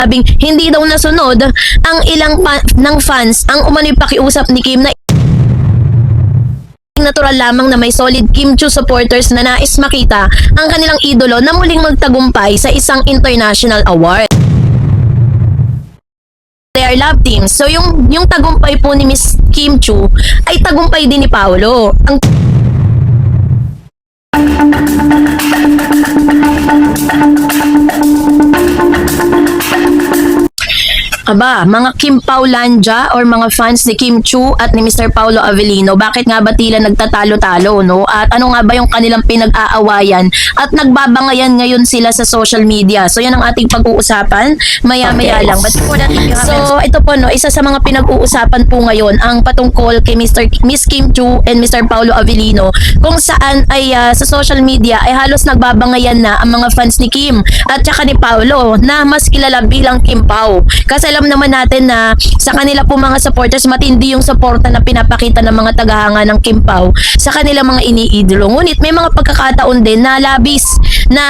Sabing hindi daw nasunod ang ilang ng fans ang umano'y pakiusap ni Kim na natural lamang na may solid Kim Chiu supporters na nais makita ang kanilang idolo na muling magtagumpay sa isang international award. Their love team. So yung tagumpay po ni Miss Kim Chiu ay tagumpay din ni Paolo. Aba, mga Kim Paulanja or mga fans ni Kim Chiu at ni Mr. Paolo Avellino, bakit nga ba tila nagtatalo-talo, no? At ano nga ba yung kanilang pinag-aawayan at nagbabangayan ngayon sila sa social media? So yan ang ating pag-uusapan maya-maya lang. But before that, so ito po, no, isa sa mga pinag-uusapan po ngayon ang patungkol kay Miss Kim Chiu and Mr. Paolo Avellino, kung saan ay sa social media ay halos nagbabangayan na ang mga fans ni Kim at saka ni Paolo na mas kilala bilang Kim Pao. Kasi alam naman natin na sa kanila po mga supporters, matindi yung suporta na pinapakita ng mga tagahanga ng Kim Pao sa kanila mga iniidolo. Ngunit may mga pagkakataon din na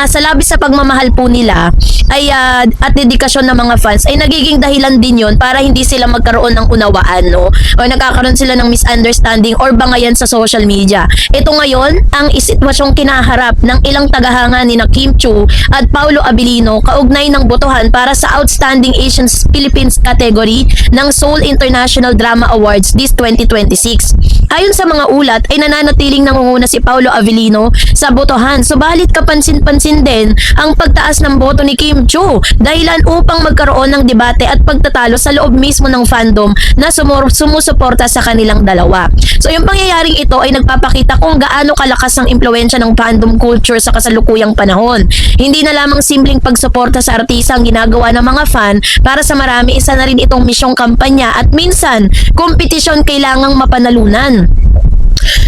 sa labis sa pagmamahal po nila ay at dedikasyon ng mga fans ay nagiging dahilan din yun para hindi sila magkaroon ng unawaan, no? O nagkakaroon sila ng misunderstanding or bangayan sa social media. Ito ngayon ang sitwasyong kinaharap ng ilang tagahanga ni na Kim Chiu at Paolo Avellino kaugnay ng botohan para sa Outstanding Asian Philippines category ng Seoul International Drama Awards this 2026. Ayon sa mga ulat ay nananatiling nangunguna si Paolo Avellino sa botohan, subalit kapansin-pansin din ang pagtaas ng boto ni Kim Chiu dahilan upang magkaroon ng debate at pagtatalo sa loob mismo ng fandom na sumusuporta sa kanilang dalawa. So yung pangyayaring ito ay nagpapakita kung gaano kalakas ang impluwensya ng fandom culture sa kasalukuyang panahon. Hindi na lamang simpleng pagsuporta sa artista ang ginagawa ng mga fan, para sa marami isa na rin itong misyong kampanya at minsan kompetisyon kailangang mapanalunan.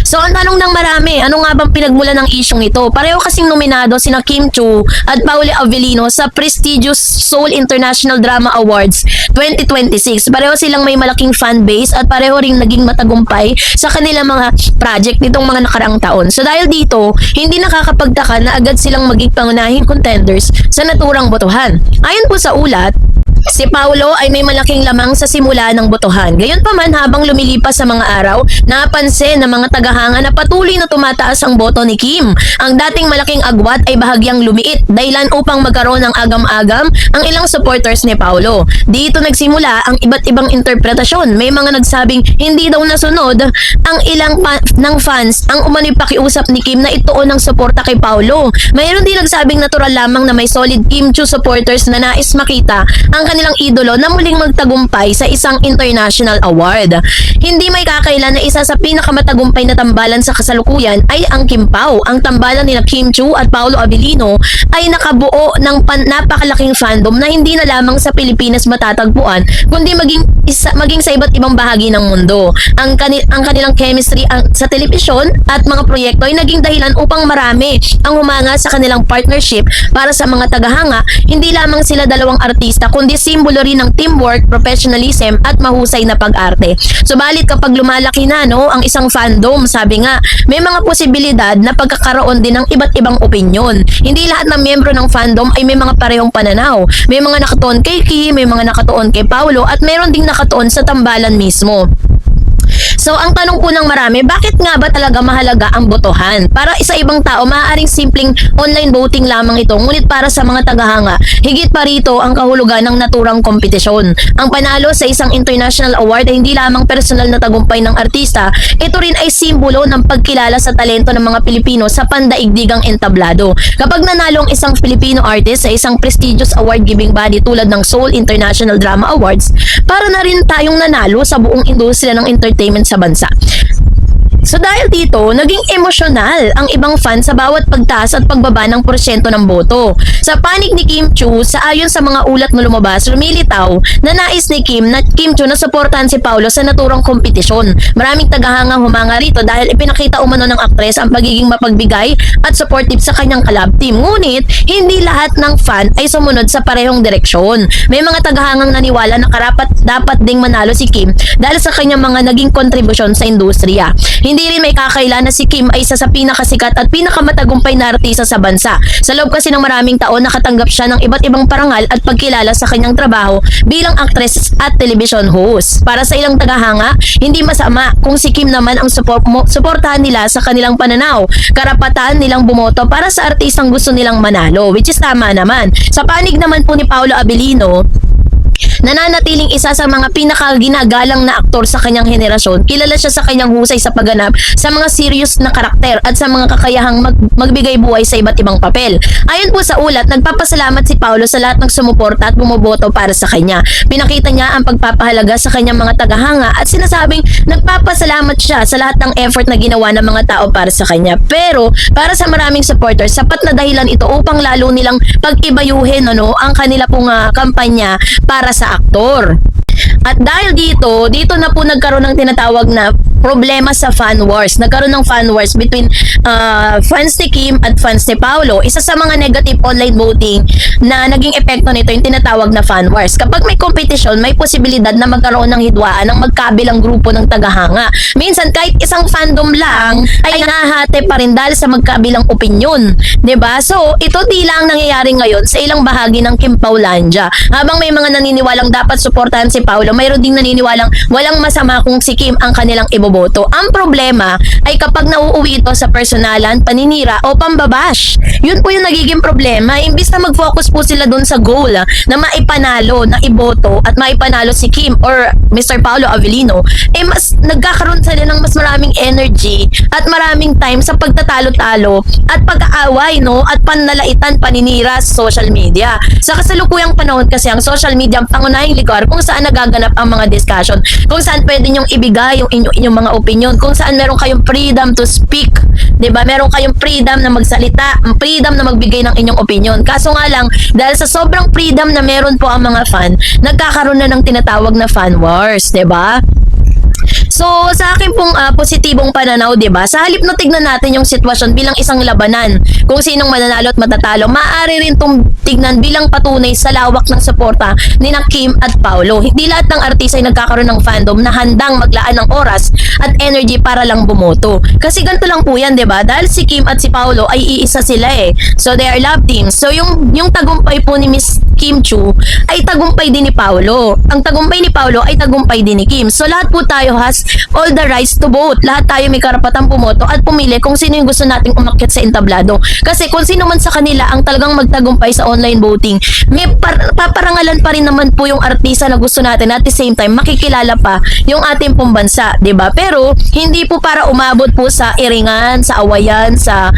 So ang tanong ng marami, ano nga bang pinagmulan ng isyong ito? Pareho kasing nominado sina Kim Chiu at Paolo Avellino sa prestigious Seoul International Drama Awards 2026. Pareho silang may malaking fan base at pareho ring naging matagumpay sa kanilang mga project nitong mga nakaraang taon. So dahil dito, hindi nakakapagtaka na agad silang maging pangunahing contenders sa naturang botohan. Ayon po sa ulat, si Paolo ay may malaking lamang sa simula ng botohan. Gayunpaman, habang lumilipas sa mga araw, napansin ng mga tagahanga na patuloy na tumataas ang boto ni Kim. Ang dating malaking agwat ay bahagyang lumiit dahilan upang magkaroon ng agam-agam ang ilang supporters ni Paolo. Dito nagsimula ang iba't ibang interpretasyon. May mga nagsabing hindi daw nasunod ang ilang ng fans ang umano'y pakiusap ni Kim na ituon ng suporta kay Paolo. Mayroon din nagsabing natural lamang na may solid Kim Chiu supporters na nais makita ang kanilang idolo na muling magtagumpay sa isang international award. Hindi may kakailan na isa sa pinakamatagumpay na tambalan sa kasalukuyan ay ang Kim Pao. Ang tambalan ni Kim Chiu at Paolo Avellino ay nakabuo ng napakalaking fandom na hindi na lamang sa Pilipinas matatagpuan, kundi maging sa iba't ibang bahagi ng mundo. Ang kanilang chemistry sa telebisyon at mga proyekto ay naging dahilan upang marami ang humanga sa kanilang partnership para sa mga tagahanga. Hindi lamang sila dalawang artista, kundi simbolo rin ng teamwork, professionalism at mahusay na pag-arte. Subalit kapag lumalaki na, no, ang isang fandom, sabi nga, may mga posibilidad na pagkakaroon din ng iba't ibang opinyon. Hindi lahat ng miyembro ng fandom ay may mga parehong pananaw. May mga nakatuon kay Kim, may mga nakatuon kay Paolo at mayroon ding nakatuon sa tambalan mismo. So, ang tanong po ng marami, bakit nga ba talaga mahalaga ang botohan? Para sa ibang tao, maaaring simpleng online voting lamang ito, ngunit para sa mga tagahanga, higit pa rito ang kahulugan ng naturang kompetisyon. Ang panalo sa isang international award ay hindi lamang personal na tagumpay ng artista, ito rin ay simbolo ng pagkilala sa talento ng mga Pilipino sa pandaigdigang entablado. Kapag nanalo ang isang Filipino artist sa isang prestigious award-giving body tulad ng Seoul International Drama Awards, para na rin tayong nanalo sa buong industriya ng entertainment sa bansa. So dahil dito, naging emosyonal ang ibang fans sa bawat pagtaas at pagbaba ng porsyento ng boto. Sa panig ni Kim Chiu, sa ayon sa mga ulat na lumabas, lumilitaw na nais ni Kim Chiu na suportahan si Paolo sa naturang kompetisyon. Maraming tagahangang humanga rito dahil ipinakita umano ng aktres ang pagiging mapagbigay at supportive sa kanyang kalab team. Ngunit, hindi lahat ng fan ay sumunod sa parehong direksyon. May mga tagahangang naniwala na dapat ding manalo si Kim dahil sa kanyang mga naging kontribusyon sa industriya. Hindi rin may kakaila na si Kim ay isa sa pinakasikat at pinakamatagumpay na artista sa bansa. Sa loob kasi ng maraming taon, nakatanggap siya ng iba't ibang parangal at pagkilala sa kanyang trabaho bilang actress at television host. Para sa ilang tagahanga, hindi masama kung si Kim naman ang suportahan nila sa kanilang pananaw. Karapatan nilang bumoto para sa artistang gusto nilang manalo, which is tama naman. Sa panig naman po ni Paolo Abilino, nananatiling isa sa mga pinakaginagalang na aktor sa kanyang henerasyon. Kilala siya sa kanyang husay sa pagganap sa mga serious na karakter at sa mga kakayahang magbigay buhay sa iba't ibang papel. Ayon po sa ulat, nagpapasalamat si Paolo sa lahat ng sumuporta at bumoboto para sa kanya. Pinakita niya ang pagpapahalaga sa kanyang mga tagahanga at sinasabing nagpapasalamat siya sa lahat ng effort na ginawa ng mga tao para sa kanya. Pero para sa maraming supporters, sapat na dahilan ito upang lalo nilang pag-ibayuhin ang kanila pong kampanya para sa aktor. At dahil dito na po nagkaroon ng tinatawag na problema sa fan wars. Nagkaroon ng fan wars between fans ni Kim at fans ni Paolo. Isa sa mga negative online voting na naging epekto nito yung tinatawag na fan wars. Kapag may competition, may posibilidad na magkaroon ng hidwaan ng magkabilang grupo ng tagahanga. Minsan kahit isang fandom lang ay nahahati pa rin dahil sa magkabilang opinyon. 'Di ba? So, ito di lang nangyayari ngayon sa ilang bahagi ng Kim Paulandia. Habang may mga naniniwalang dapat suportahan si Paolo, mayroon ding naniniwalang walang masama kung si Kim ang kanilang iboboto. Ang problema ay kapag nauuwi ito sa personalan, paninira o pambabash. Yun po yung nagiging problema. Imbis na mag-focus po sila dun sa goal na maipanalo, na iboto at maipanalo si Kim or Mr. Paolo Abilino, mas nagkakaroon sila ng mas maraming energy at maraming time sa pagtatalo-talo at pag-aaway, at panlalaitan, paninira sa social media. Sa kasalukuyang panahon kasi ang social media ang pangunahing lugar kung saan nagaganap ang mga discussion, kung saan pwede nyong ibigay yung inyong mga opinion, kung saan meron kayong freedom to speak, 'di ba? Meron kayong freedom na magsalita, freedom na magbigay ng inyong opinion. Kaso nga lang, dahil sa sobrang freedom na meron po ang mga fan, nagkakaroon na ng tinatawag na fan wars, 'di ba? So, sa akin pong positibong pananaw, 'di ba? Sa halip na tignan natin yung sitwasyon bilang isang labanan, kung sinong mananalo at matatalo, maaari rin tong tignan bilang patunay sa lawak ng suporta ni Kim at Paolo. Hindi lahat ng artista ay nagkakaroon ng fandom na handang maglaan ng oras at energy para lang bumoto. Kasi ganito lang po 'yan, 'di ba? Dahil si Kim at si Paolo ay iisa sila eh. So, they are love teams. So, yung tagumpay po ni Miss Kim Chu ay tagumpay din ni Paolo. Ang tagumpay ni Paolo ay tagumpay din ni Kim. So, lahat po tayo has all the rights to vote. Lahat tayo may karapatang pumoto at pumili kung sino yung gusto nating umakyat sa entablado. Kasi kung sino man sa kanila ang talagang magtagumpay sa online voting, may paparangalan pa rin naman po yung artista na gusto natin. At the same time, makikilala pa yung ating pong bansa, 'di ba? Pero hindi po para umabot po sa iringan, sa awayan, sa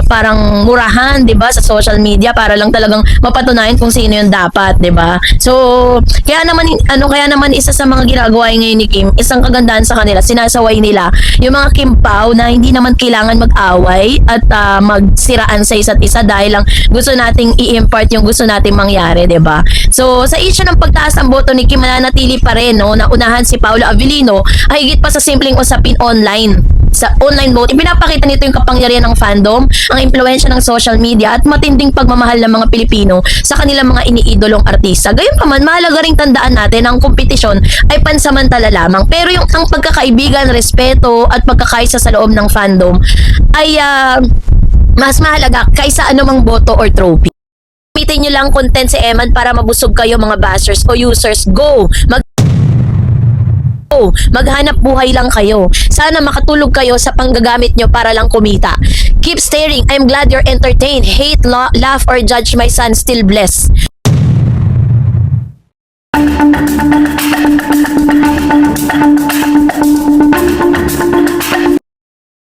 parang murahan, 'di ba? Sa social media para lang talagang mapatunayan kung sino yung dapat, 'di ba? So, kaya naman isa sa mga ginagawa ngayon ni Kim, isang kagandahan sa kanila, sinasaway nila yung mga Kim Pao na hindi naman kailangan mag-away at magsiraan sa isa't isa dahil lang gusto nating i-impart yung gusto nating mangyari, 'di ba? So, sa issue ng pagtaas ng boto ni Kim, mananatili pa rin na unahan si Paolo Abilino, ay higit pa sa simpleng usapin online. Sa online vote, ipinapakita nito yung kapangyarihan ng fandom, ang impluwensya ng social media at matinding pagmamahal ng mga Pilipino sa kanilang mga iniidolong artista. Gayunpaman, mahalaga ring tandaan natin ang kompetisyon ay pansamantala lamang. Pero yung ang pagkakaibigan, respeto at pagkakaisa sa loob ng fandom ay mas mahalaga kaysa anumang boto or trophy. Gamitin nyo lang content si Eman para mabusog kayo mga bashers o users. Go! Maghanap buhay lang kayo. Sana makatulog kayo sa panggagamit nyo para lang kumita. Keep staring. I'm glad you're entertained. Hate, laugh, or judge my son. Still blessed.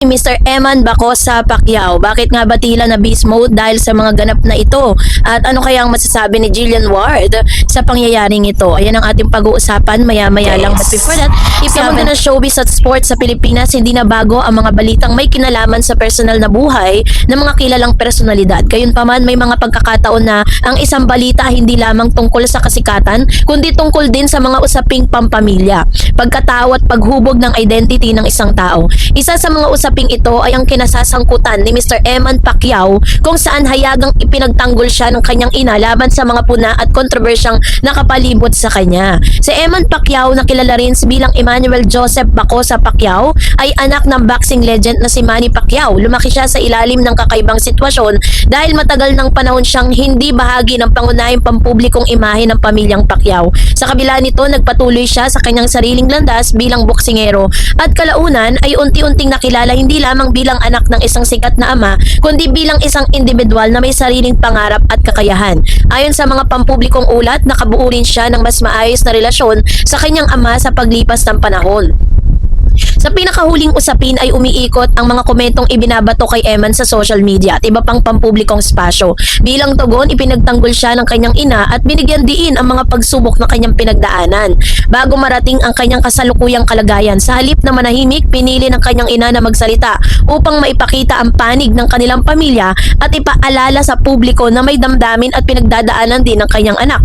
Mr. Eman Bacosa Pacquiao. Bakit nga ba tila na beast mode dahil sa mga ganap na ito? At ano kaya ang masasabi ni Jillian Ward sa pangyayaring ito? Ayan ang ating pag-uusapan maya-maya lang. But before that, if sa mundo ng showbiz at sports sa Pilipinas, hindi na bago ang mga balitang may kinalaman sa personal na buhay ng mga kilalang personalidad. Gayunpaman, may mga pagkakataon na ang isang balita hindi lamang tungkol sa kasikatan, kundi tungkol din sa mga usaping pampamilya, pagkatao at paghubog ng identity ng isang tao. Isa sa mga usaping ito ito ay ang kinasasangkutan ni Mr. Eman Pacquiao kung saan hayagang ipinagtanggol siya ng kanyang ina laban sa mga puna at kontrobersyang nakapalibot sa kanya. Si Eman Pacquiao na kilala rin bilang Emmanuel Joseph Bacosa Pacquiao ay anak ng boxing legend na si Manny Pacquiao. Lumaki siya sa ilalim ng kakaibang sitwasyon dahil matagal ng panahon siyang hindi bahagi ng pangunahing pampublikong imahe ng pamilyang Pacquiao. Sa kabila nito, nagpatuloy siya sa kanyang sariling landas bilang boksingero at kalaunan ay unti-unting nakilala hindi lamang bilang anak ng isang sikat na ama kundi bilang isang individual na may sariling pangarap at kakayahan. Ayon sa mga pampublikong ulat, nakabuo rin siya ng mas maayos na relasyon sa kanyang ama sa paglipas ng panahon. Sa pinakahuling usapin ay umiikot ang mga komentong ibinabato kay Eman sa social media at iba pang pampublikong spasyo. Bilang tugon, ipinagtanggol siya ng kanyang ina at binigyan diin ang mga pagsubok na kanyang pinagdaanan. Bago marating ang kanyang kasalukuyang kalagayan, sa halip na manahimik, pinili ng kanyang ina na magsalita upang maipakita ang panig ng kanilang pamilya at ipaalala sa publiko na may damdamin at pinagdadaanan din ng kanyang anak.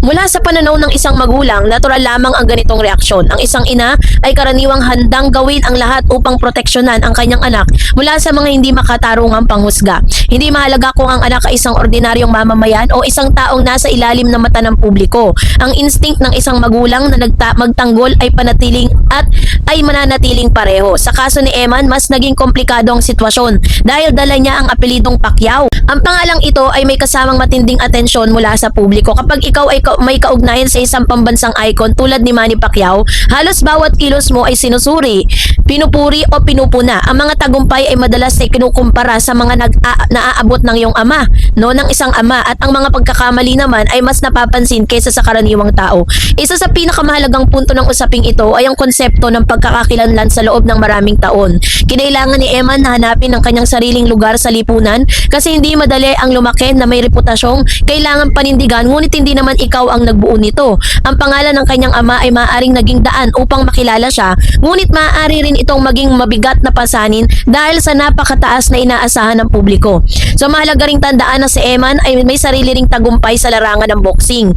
Mula sa pananaw ng isang magulang, natural lamang ang ganitong reaksyon. Ang isang ina ay karaniwang handang gawin ang lahat upang proteksyonan ang kanyang anak mula sa mga hindi makatarungang panghusga. Hindi mahalaga kung ang anak ay isang ordinaryong mamamayan o isang taong nasa ilalim ng mata ng publiko. Ang instinct ng isang magulang na magtanggol ay panatiling at ay mananatiling pareho. Sa kaso ni Eman, mas naging komplikado ang sitwasyon dahil dala niya ang apelidong Pacquiao. Ang pangalang ito ay may kasamang matinding atensyon mula sa publiko. Kapag ikaw ay may kaugnayan sa isang pambansang icon tulad ni Manny Pacquiao, halos bawat kilos mo ay sinusuri, pinupuri o pinupuna. Ang mga tagumpay ay madalas ay kinukumpara sa mga naaabot ng iyong ama, ng isang ama, at ang mga pagkakamali naman ay mas napapansin kaysa sa karaniwang tao. Isa sa pinakamahalagang punto ng usaping ito ay ang konsepto ng pagkakakilanlan sa loob ng maraming taon. Kinailangan ni Eman na hanapin ang kanyang sariling lugar sa lipunan kasi hindi madali ang lumaki na may reputasyong kailangan panindigan, ngunit hindi naman ikaw ang nagbuo nito. Ang pangalan ng kanyang ama ay maaaring naging daan upang makilala siya, ngunit maaari rin itong maging mabigat na pasanin dahil sa napakataas na inaasahan ng publiko. So mahalaga ring tandaan na si Eman ay may sarili ring tagumpay sa larangan ng boxing.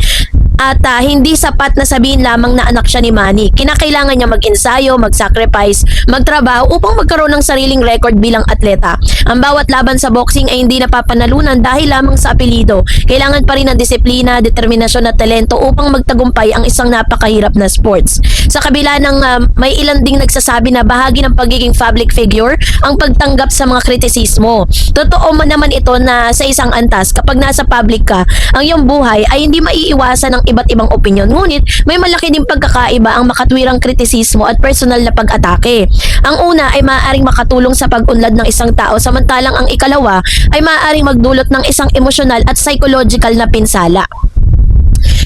At hindi sapat na sabihin lamang na anak siya ni Manny. Kinakailangan niya mag-ensayo, mag-sacrifice, magtrabaho upang magkaroon ng sariling record bilang atleta. Ang bawat laban sa boxing ay hindi napapanalunan dahil lamang sa apelido. Kailangan pa rin ng disiplina, determinasyon at talento upang magtagumpay ang isang napakahirap na sports. Sa kabila ng may ilan ding nagsasabi na bahagi ng pagiging public figure ang pagtanggap sa mga kritisismo. Totoo man naman ito na sa isang antas, kapag nasa public ka, ang iyong buhay ay hindi maiiwasan ng iba't ibang opinyon. Ngunit may malaki din pagkakaiba ang makatwirang kritisismo at personal na pag-atake. Ang una ay maaaring makatulong sa pag-unlad ng isang tao, samantalang ang ikalawa ay maaaring magdulot ng isang emosyonal at psychological na pinsala.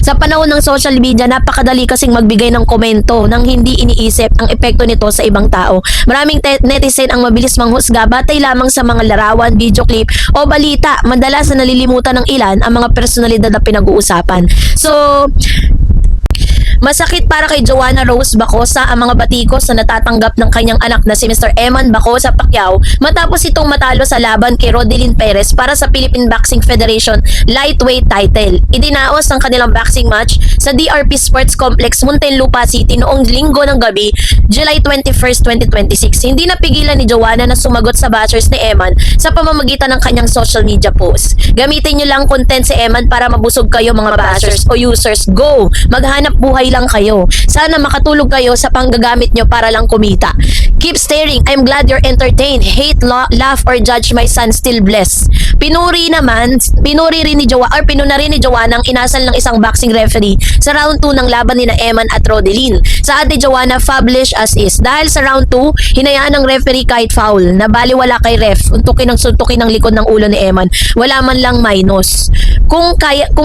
Sa panahon ng social media, napakadali kasing magbigay ng komento nang hindi iniisip ang epekto nito sa ibang tao. Maraming netizen ang mabilis manghusga batay lamang sa mga larawan, video clip o balita. Madalas na nalilimutan ng ilan ang mga personalidad na pinag-uusapan. So, masakit para kay Joanna Rose Bacosa ang mga batikos na natatanggap ng kanyang anak na si Mr. Eman Bacosa Pacquiao matapos itong matalo sa laban kay Rodelyn Perez para sa Philippine Boxing Federation lightweight title. Idinaos ang kanilang boxing match sa DRP Sports Complex, Muntinlupa City noong linggo ng gabi, July 21st, 2026. Hindi napigilan ni Joanna na sumagot sa bashers ni Eman sa pamamagitan ng kanyang social media post. Gamitin niyo lang content si Eman para mabusog kayo mga bashers o users. Go! Maghanap buhay lang kayo. Sana makatulog kayo sa panggagamit nyo para lang kumita. Keep staring. I'm glad you're entertained. Hate, laugh, or judge my son, still blessed. Pinuri rin ni Joanna ang inasal ng isang boxing referee sa round 2 ng laban ni Eman at Rodelyn. Sa ate Joanna, publish as is. Dahil sa round 2, hinayaan ng referee kahit foul na baliwala kay ref. Suntukin ng likod ng ulo ni Eman. Wala man lang minus. Kung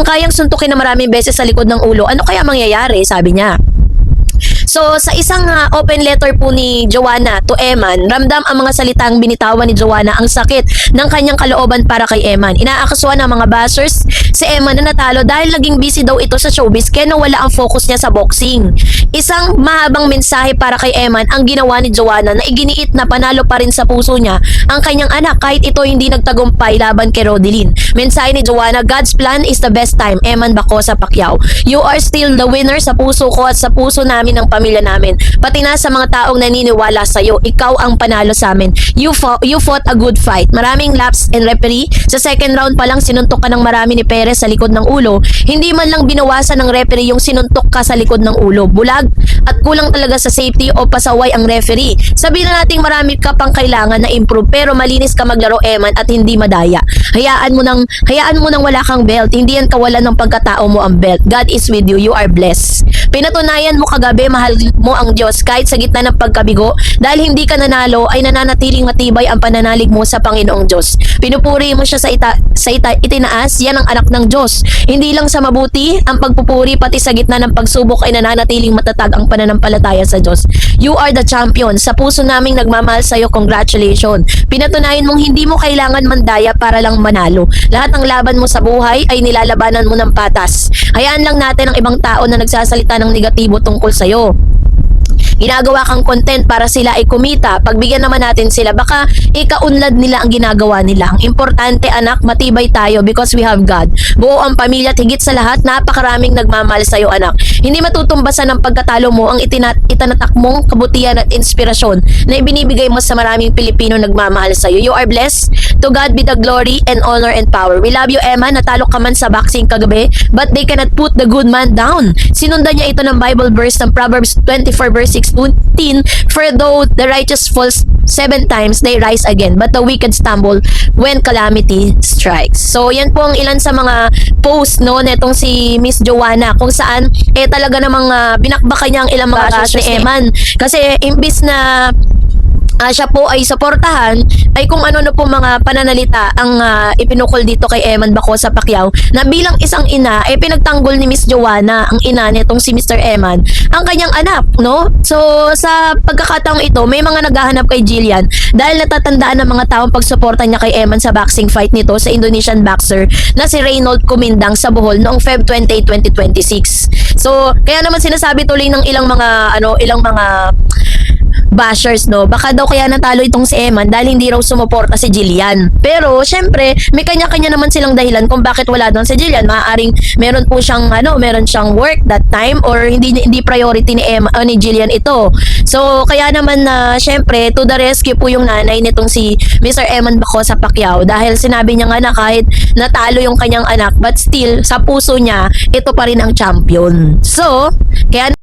kayang suntukin na maraming beses sa likod ng ulo, ano kaya mangyayari? Sabi niya. So, sa isang open letter po ni Joanna to Eman, ramdam ang mga salitang binitawan ni Joanna ang sakit ng kanyang kalooban para kay Eman. Inaakasuhan ng mga bashers si Eman na natalo dahil naging busy daw ito sa showbiz kaya nawala ang focus niya sa boxing. Isang mahabang mensahe para kay Eman ang ginawa ni Joanna na iginiit na panalo pa rin sa puso niya ang kanyang anak kahit ito hindi nagtagumpay laban kay Rodelyn. Mensahe ni Joanna, God's plan is the best time, Eman Bacosa Pacquiao. You are still the winner sa puso ko at sa puso namin ng pamilya pamilya namin, pati na sa mga taong naniniwala sa'yo. Ikaw ang panalo sa amin. You fought a good fight. Maraming laps and referee. Sa second round pa lang, sinuntok ka ng marami ni Perez sa likod ng ulo. Hindi man lang binawasan ng referee yung sinuntok ka sa likod ng ulo. Bulag at kulang talaga sa safety o pasaway ang referee. Sabihin na nating marami ka pang kailangan na improve, pero malinis ka maglaro, Eman, at hindi madaya. Hayaan mo nang wala kang belt. Hindi yan kawalan ng pagkatao mo ang belt. God is with you. You are blessed. Pinatunayan mo kagabi, mahal mo ang Diyos kahit sa gitna ng pagkabigo. Dahil hindi ka nanalo, ay nananatiling matibay ang pananalig mo sa Panginoong Diyos. Pinupuri mo siya sa itinaas. Yan ang anak ng Diyos. Hindi lang sa mabuti, ang pagpupuri, pati sa gitna ng pagsubok ay nananatiling matatag ang pananampalataya sa Diyos. You are the champion. Sa puso naming nagmamahal sa iyo, congratulations. Pinatunayan mong hindi mo kailangan mandaya para lang manalo. Lahat ng laban mo sa buhay ay nilalabanan mo ng patas. Hayaan lang natin ang ibang tao na nagsasalita ng negatibo tungkol sa iyo. Ginagawa kang content para sila ay kumita. Pagbigyan naman natin sila, baka ikaunlad nila ang ginagawa nila. Ang importante, anak, matibay tayo because we have God. Buo ang pamilya at higit sa lahat, napakaraming nagmamahal sa iyo, anak. Hindi matutumbasan ng pagkatalo mo ang itinatak mong kabutihan at inspirasyon na ibinibigay mo sa maraming Pilipino nagmamahal sa iyo. You are blessed. To God be the glory and honor and power. We love you, Emma. Natalo ka man sa boxing kagabi, but they cannot put the good man down. Sinundan niya ito ng Bible verse ng Proverbs 24 verse 16. For though the righteous falls 7 times, they rise again, but the wicked stumble when calamity strikes. So, yan po ang ilan sa mga post, no, netong si Miss Joanna, kung saan, talaga namang binakbaka niya ang ilang mga bashes ni Eman. Kasi, imbis na siya po ay suportahan, ay kung ano po mga pananalita ang ipinukol dito kay Eman Bacosa Pacquiao, na bilang isang ina, pinagtanggol ni Miss Joanna, ang ina nitong si Mr. Eman, ang kanyang anak, no? So, sa pagkakataong ito, may mga naghahanap kay Jillian dahil natatandaan ng mga taong pagsuporta niya kay Eman sa boxing fight nito sa Indonesian boxer na si Reynold Kumindang sa Bohol noong Feb 28, 2026. So, kaya naman sinasabi tuloy ng ilang mga bashers, no, baka daw kaya natalo itong si Eman dahil hindi raw sumuporta si Jillian. Pero syempre, may kanya-kanya naman silang dahilan kung bakit wala doon si Jillian. Maaaring meron po siyang meron siyang work that time, or hindi priority ni Jillian ito. So kaya naman na syempre to the rescue po yung nanay nitong si Mr. Eman Bacosa Pacquiao, dahil sinabi niya nga na kahit natalo yung kanyang anak, but still sa puso niya ito pa rin ang champion. So kaya